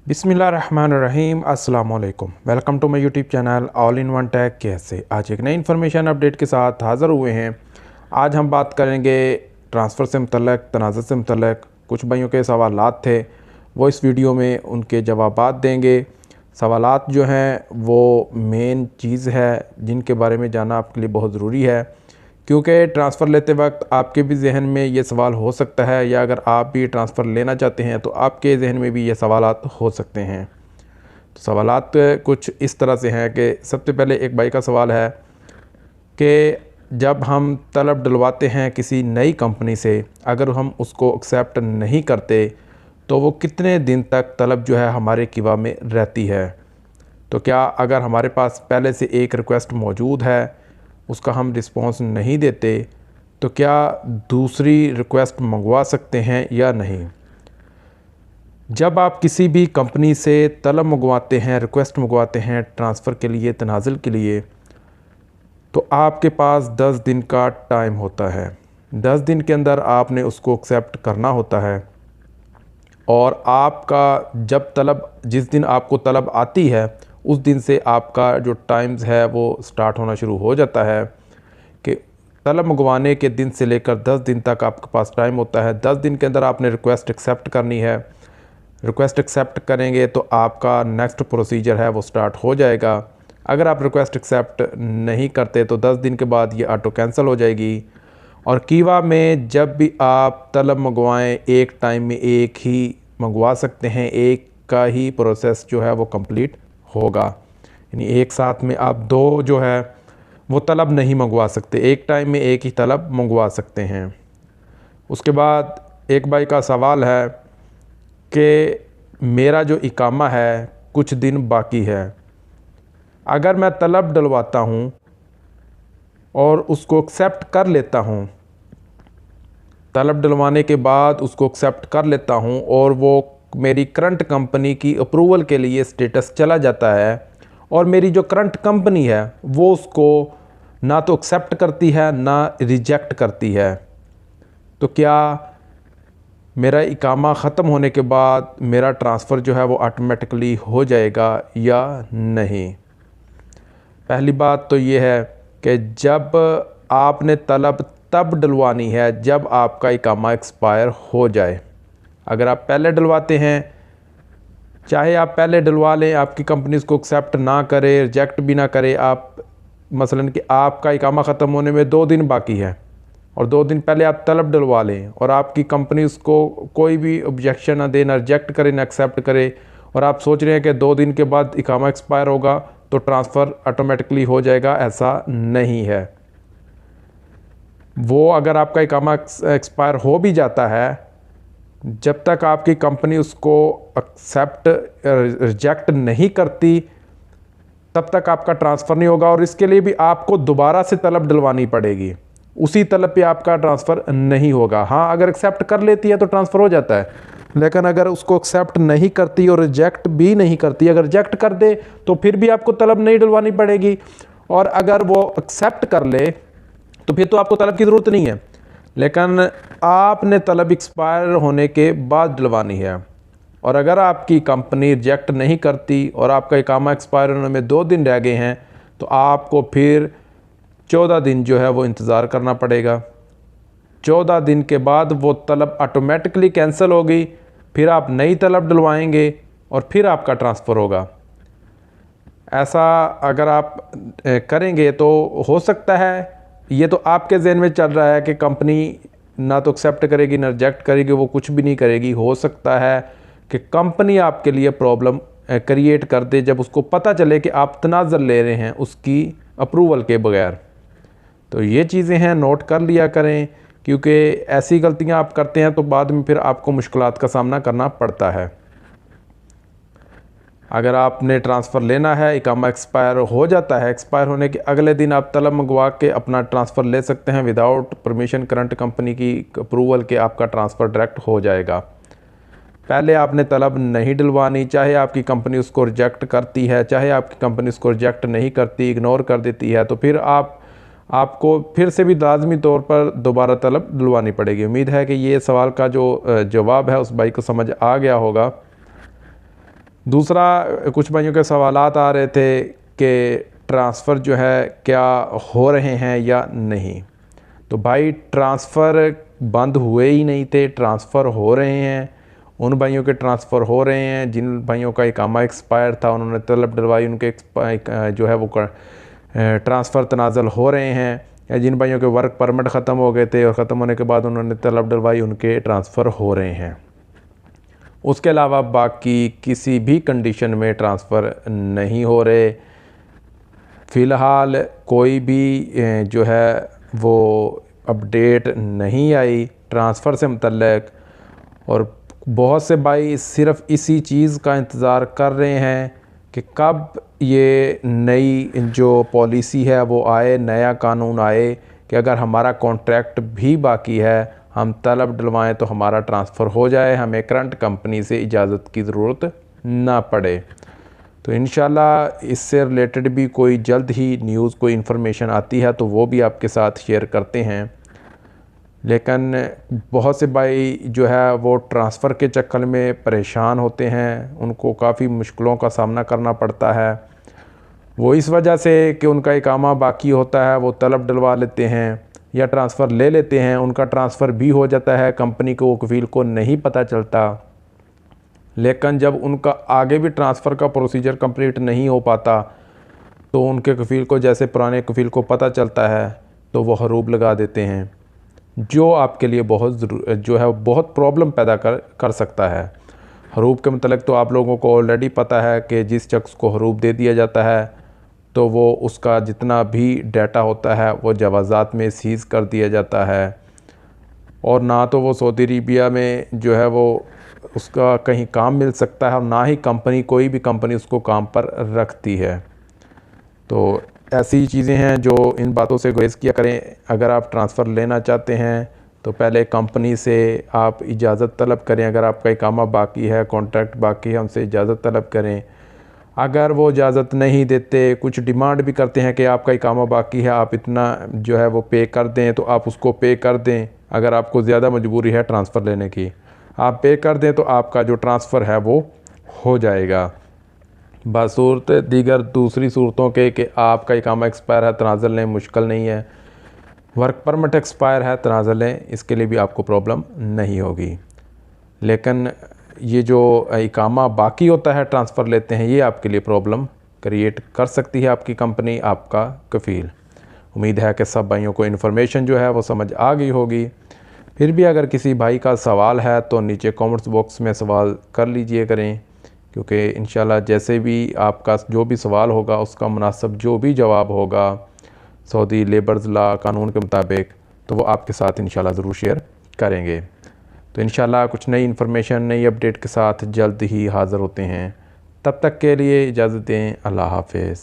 बिस्मिल्लाहिर्रहमानिर्रहीम अस्सलाम वालेकुम। Welcome to my YouTube channel all in one tech. कैसे आज एक नई इन्फॉर्मेशन अपडेट के साथ हाज़िर हुए हैं। आज हम बात करेंगे ट्रांसफ़र से मुतल्लिक़, तनाज़ुर से मुतल्लिक़ कुछ भाइयों के सवालात थे, वो इस वीडियो में उनके जवाबात देंगे। सवालात जो हैं वो मेन चीज़ है जिनके बारे में जानना आपके लिए बहुत ज़रूरी है, क्योंकि ट्रांसफ़र लेते वक्त आपके भी जहन में ये सवाल हो सकता है, या अगर आप भी ट्रांसफ़र लेना चाहते हैं तो आपके जहन में भी ये सवालात हो सकते हैं। तो सवालात कुछ इस तरह से हैं कि सबसे पहले एक भाई का सवाल है कि जब हम तलब डलवाते हैं किसी नई कंपनी से, अगर हम उसको एक्सेप्ट नहीं करते तो वो कितने दिन तक तलब जो है हमारे किवा में रहती है। तो क्या अगर हमारे पास पहले से एक रिक्वेस्ट मौजूद है, उसका हम रिस्पॉन्स नहीं देते, तो क्या दूसरी रिक्वेस्ट मंगवा सकते हैं या नहीं। जब आप किसी भी कंपनी से तलब मंगवाते हैं, रिक्वेस्ट मंगवाते हैं ट्रांसफ़र के लिए, तनाज़ुल के लिए, तो आपके पास 10 दिन का टाइम होता है। 10 दिन के अंदर आपने उसको एक्सेप्ट करना होता है, और आपका जब तलब, जिस दिन आपको तलब आती है उस दिन से आपका जो टाइम्स है वो स्टार्ट होना शुरू हो जाता है कि तलब मंगवाने के दिन से लेकर 10 दिन तक आपके पास टाइम होता है। 10 दिन के अंदर आपने रिक्वेस्ट एक्सेप्ट करनी है। रिक्वेस्ट एक्सेप्ट करेंगे तो आपका नेक्स्ट प्रोसीजर है वो स्टार्ट हो जाएगा। अगर आप रिक्वेस्ट एक्सेप्ट नहीं करते तो 10 दिन के बाद ये ऑटो कैंसिल हो जाएगी। और कीवा में जब भी आप तलब मंगवाएं, एक टाइम में एक ही मंगवा सकते हैं, एक का ही प्रोसेस जो है वो कंप्लीट होगा। यानी एक साथ में आप दो जो है वो तलब नहीं मंगवा सकते, एक टाइम में एक ही तलब मंगवा सकते हैं। उसके बाद एक भाई का सवाल है कि मेरा जो इकामा है कुछ दिन बाकी है, अगर मैं तलब डलवाता हूँ और उसको एक्सेप्ट कर लेता हूँ, तलब डलवाने के बाद उसको एक्सेप्ट कर लेता हूँ और वो मेरी करंट कंपनी की अप्रूवल के लिए स्टेटस चला जाता है, और मेरी जो करंट कंपनी है वो उसको ना तो एक्सेप्ट करती है ना रिजेक्ट करती है, तो क्या मेरा इकामा ख़त्म होने के बाद मेरा ट्रांसफ़र जो है वो ऑटोमेटिकली हो जाएगा या नहीं। पहली बात तो ये है कि जब आपने तलब तब डलवानी है जब आपका इकामा एक्सपायर हो जाए। अगर आप पहले डलवाते हैं, चाहे आप पहले डलवा लें, आपकी कंपनी इसको एक्सेप्ट ना करे, रिजेक्ट भी ना करे, आप मसलन कि आपका इकामा ख़त्म होने में 2 दिन बाकी है और 2 दिन पहले आप तलब डलवा लें और आपकी कंपनी उसको कोई भी ऑब्जेक्शन ना दे, ना रिजेक्ट करे ना एक्सेप्ट करे, और आप सोच रहे हैं कि 2 दिन के बाद इकामा एक्सपायर होगा तो ट्रांसफ़र ऑटोमेटिकली हो जाएगा, ऐसा नहीं है। वो अगर आपका इकामा एक्सपायर हो भी जाता है, जब तक आपकी कंपनी उसको एक्सेप्ट रिजेक्ट नहीं करती तब तक आपका ट्रांसफ़र नहीं होगा, और इसके लिए भी आपको दोबारा से तलब डलवानी पड़ेगी। उसी तलब पे आपका ट्रांसफ़र नहीं होगा। हाँ, अगर एक्सेप्ट कर लेती है तो ट्रांसफ़र हो जाता है, लेकिन अगर उसको एक्सेप्ट नहीं करती और रिजेक्ट भी नहीं करती, अगर रिजेक्ट कर दे तो फिर भी आपको तलब नहीं डलवानी पड़ेगी, और अगर वो एक्सेप्ट कर ले तो फिर तो आपको तलब की ज़रूरत नहीं है, लेकिन आपने तलब एक्सपायर होने के बाद डलवानी है। और अगर आपकी कंपनी रिजेक्ट नहीं करती और आपका इकामा एक्सपायर होने में 2 दिन रह गए हैं तो आपको फिर 14 दिन जो है वो इंतज़ार करना पड़ेगा। 14 दिन के बाद वो तलब ऑटोमेटिकली कैंसिल होगी, फिर आप नई तलब डलवाएंगे और फिर आपका ट्रांसफ़र होगा। ऐसा अगर आप करेंगे तो हो सकता है, ये तो आपके जहन में चल रहा है कि कंपनी ना तो एक्सेप्ट करेगी ना रिजेक्ट करेगी, वो कुछ भी नहीं करेगी। हो सकता है कि कंपनी आपके लिए प्रॉब्लम क्रिएट कर दे जब उसको पता चले कि आप तनाज़ुल ले रहे हैं उसकी अप्रूवल के बगैर। तो ये चीज़ें हैं, नोट कर लिया करें, क्योंकि ऐसी गलतियां आप करते हैं तो बाद में फिर आपको मुश्किलात का सामना करना पड़ता है। अगर आपने ट्रांसफ़र लेना है, इकामा एक्सपायर हो जाता है, एक्सपायर होने के अगले दिन आप तलब मंगवा के अपना ट्रांसफ़र ले सकते हैं विदाउट परमिशन करंट कंपनी की अप्रूवल के। आपका ट्रांसफ़र डायरेक्ट हो जाएगा। पहले आपने तलब नहीं डलवानी, चाहे आपकी कंपनी उसको रिजेक्ट करती है, चाहे आपकी कंपनी उसको रिजेक्ट नहीं करती, इग्नोर कर देती है, तो फिर आपको फिर से भी लाजमी तौर पर दोबारा तलब डलवानी पड़ेगी। उम्मीद है कि ये सवाल का जो जवाब है उस भाई को समझ आ गया होगा। दूसरा, कुछ भाइयों के सवालात आ रहे थे कि ट्रांसफ़र जो है क्या हो रहे हैं या नहीं। तो भाई ट्रांसफ़र बंद हुए ही नहीं थे, ट्रांसफ़र हो रहे हैं। उन भाइयों के ट्रांसफ़र हो रहे हैं जिन भाइयों का इकामा एक्सपायर था, उन्होंने तलब डलवाई, उनके जो है वो ट्रांसफ़र तनाज़ल हो रहे हैं। या जिन भाइयों के वर्क परमिट ख़त्म हो गए थे और ख़त्म होने के बाद उन्होंने तलब डलवाई, उनके ट्रांसफ़र हो रहे हैं। उसके अलावा बाकी किसी भी कंडीशन में ट्रांसफ़र नहीं हो रहे। फ़िलहाल कोई भी जो है वो अपडेट नहीं आई ट्रांसफ़र से मुतल्लिक़, और बहुत से भाई सिर्फ़ इसी चीज़ का इंतज़ार कर रहे हैं कि कब ये नई जो पॉलिसी है वो आए, नया कानून आए कि अगर हमारा कॉन्ट्रैक्ट भी बाकी है हम तलब डलवाएं तो हमारा ट्रांसफ़र हो जाए, हमें करंट कंपनी से इजाज़त की ज़रूरत ना पड़े। तो इंशाल्लाह इससे रिलेटेड भी कोई जल्द ही न्यूज़, कोई इन्फॉर्मेशन आती है तो वो भी आपके साथ शेयर करते हैं। लेकिन बहुत से भाई जो है वो ट्रांसफ़र के चक्कर में परेशान होते हैं, उनको काफ़ी मुश्किलों का सामना करना पड़ता है। वो इस वजह से कि उनका इकामा बाकी होता है, वो तलब डलवा लेते हैं या ट्रांसफ़र ले लेते हैं, उनका ट्रांसफ़र भी हो जाता है, कंपनी को, वकील को नहीं पता चलता। लेकिन जब उनका आगे भी ट्रांसफ़र का प्रोसीजर कंप्लीट नहीं हो पाता तो उनके कफ़ील को, जैसे पुराने कफ़ील को पता चलता है तो वो हरूब लगा देते हैं, जो आपके लिए जो है बहुत प्रॉब्लम पैदा कर सकता है। हरूब के मतलब तो आप लोगों को ऑलरेडी पता है कि जिस शख्स को हरूब दे दिया जाता है तो वो उसका जितना भी डाटा होता है वो जवाज़ात में सीज़ कर दिया जाता है, और ना तो वो सऊदी अरबिया में जो है वो उसका कहीं काम मिल सकता है और ना ही कंपनी, कोई भी कंपनी उसको काम पर रखती है। तो ऐसी चीज़ें हैं जो इन बातों से गुरेज़ किया करें। अगर आप ट्रांसफ़र लेना चाहते हैं तो पहले कंपनी से आप इजाज़त तलब करें। अगर आपका इकामा बाकी है, कॉन्ट्रैक्ट बाकी है, उनसे इजाज़त तलब करें। अगर वो इजाज़त नहीं देते, कुछ डिमांड भी करते हैं कि आपका इकामा बाकी है, आप इतना जो है वो पे कर दें, तो आप उसको पे कर दें। अगर आपको ज़्यादा मजबूरी है ट्रांसफ़र लेने की, आप पे कर दें तो आपका जो ट्रांसफ़र है वो हो जाएगा। बसूरत दीगर दूसरी सूरतों के कि आपका इकामा एक्सपायर है, तनाज़ुल लें, मुश्किल नहीं है। वर्क परमिट एक्सपायर है, तनाज़ुल लें, इसके लिए भी आपको प्रॉब्लम नहीं होगी। लेकिन ये जो इकामा बाकी होता है, ट्रांसफ़र लेते हैं, ये आपके लिए प्रॉब्लम क्रिएट कर सकती है आपकी कंपनी, आपका कफ़ील। उम्मीद है कि सब भाइयों को इन्फॉर्मेशन जो है वो समझ आ गई होगी। फिर भी अगर किसी भाई का सवाल है तो नीचे कमेंट्स बॉक्स में सवाल कर लीजिए करें, क्योंकि इंशाल्लाह जैसे भी आपका जो भी सवाल होगा उसका मुनासिब जो भी जवाब होगा सऊदी लेबर्स लॉ कानून के मुताबिक, तो वो आपके साथ इंशाल्लाह ज़रूर शेयर करेंगे। तो इंशाल्लाह कुछ नई इन्फॉर्मेशन, नई अपडेट के साथ जल्द ही हाज़िर होते हैं। तब तक के लिए इजाज़त दें। अल्लाह हाफ़िज़।